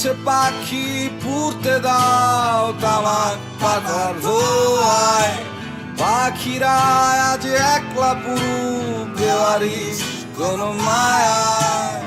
উড়ছে পাখি পুড়তে দাও তামাক পাতার ধোঁয়ায়, পাখিরা আজ একলা পুরুক দেওয়ারিস কোন মায়ায়।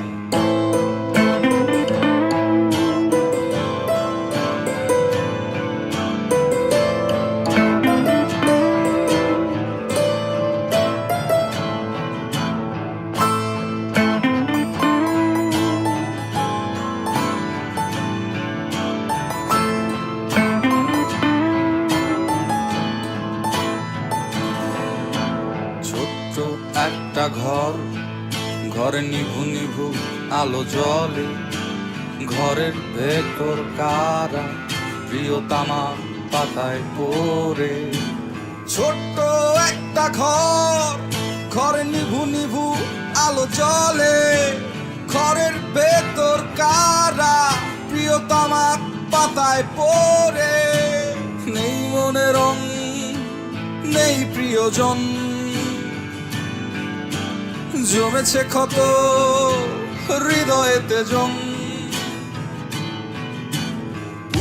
ছোট্ট একটা ঘর, ঘরে নিভু নিভু আলো জ্বলে, ঘরের ভেতর কারা প্রিয় তামাক পাতায় পড়ে। ছোট্ট একটা ঘর, ঘরে নিভু নিভু আলো জ্বলে, ঘরের ভেতর কারা প্রিয় তামাক পাতায় পড়ে। নেই মনে রং, নেই প্রিয়জন, জমেছে ক্ষত হৃদয়েতে জং।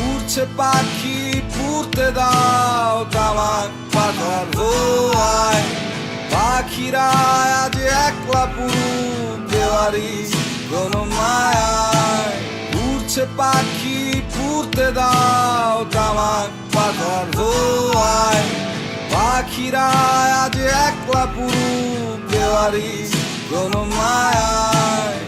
উড়ছে পাখি পুড়তে দাও তামাক পাতার ধোঁয়ায়, পাখিরা আজ একলা পুরুক দেওয়ারিস কোন মায়ায়। উড়ছে পাখি পুড়তে দাও তামাক পাতার ধোঁয়ায়, পাখিরা আজ একলা পুরুক দেওয়ারিস কোন মায়ায়।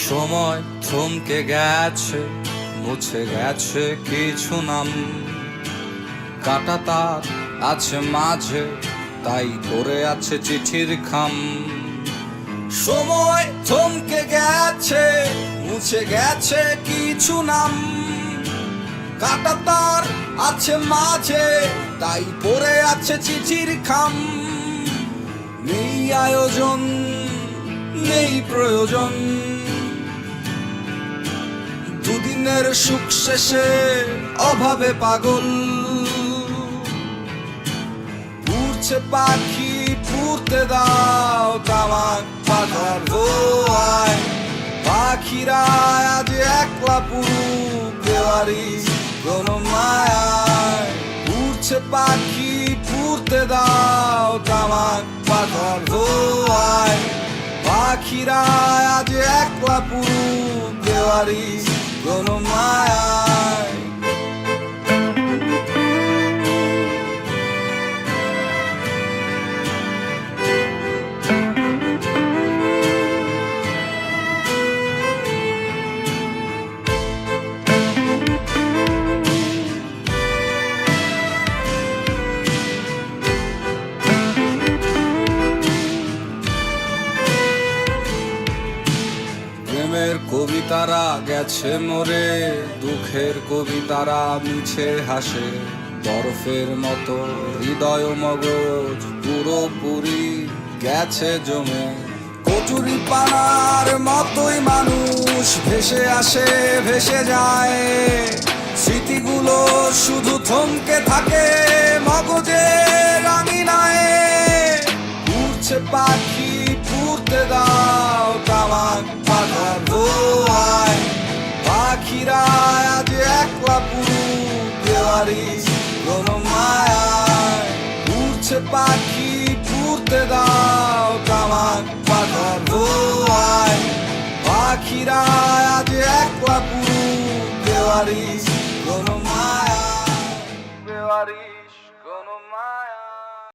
সময় থমকে গেছে, মুছে গেছে কিছু নাম, কাটা তার আছে মাঝে, তাই পড়ে আছে চিঠির খাম। সময় থমকে গেছে, মুছে গেছে কিছু নাম, কাটা তার আছে মাঝে, তাই পড়ে আছে চিঠির খাম। নেই আয়োজন, নেই প্রয়োজন, দুদিনের সুখ শেষে অভাবে পাগল। উড়ছে পাখি পুড়তে দাও তামাক পাতার ধোঁয়ায়, পাখিরা আজ একলা পুরুক দেওয়ারিস কোন মায়ায়। উড়ছে পাখি পুড়তে দাও তামাক পাতার ধোঁয়ায়, পাখিরা আজ একলা পুরুক দেওয়ারিস কোন মায়ায়। প্রেমের কবিতারা গেছে মরে, দুঃখের কবিতারা মিছে হাসে, বরফের মতো হৃদয় মগজ পুরোপুরি গেছে জমে। কচুরি পানার মতোই মানুষ ভেসে আসে ভেসে যায়, স্মৃতিগুলো শুধু থমকে থাকে মগজের রাঙিনায়। উড়ছে পাখি পুড়তে দাও তামাক পাতার ধোঁয়ায়, পাখিরা আজ একলা পুরুক দেওয়ারিস কোন মায়ায়। উড়ছে পাখি পুড়তে দাও তামাক পাতার ধোঁয়ায়, পাখিরা আজ একলা পুরুক দেওয়ারিস কোন মায়ায়।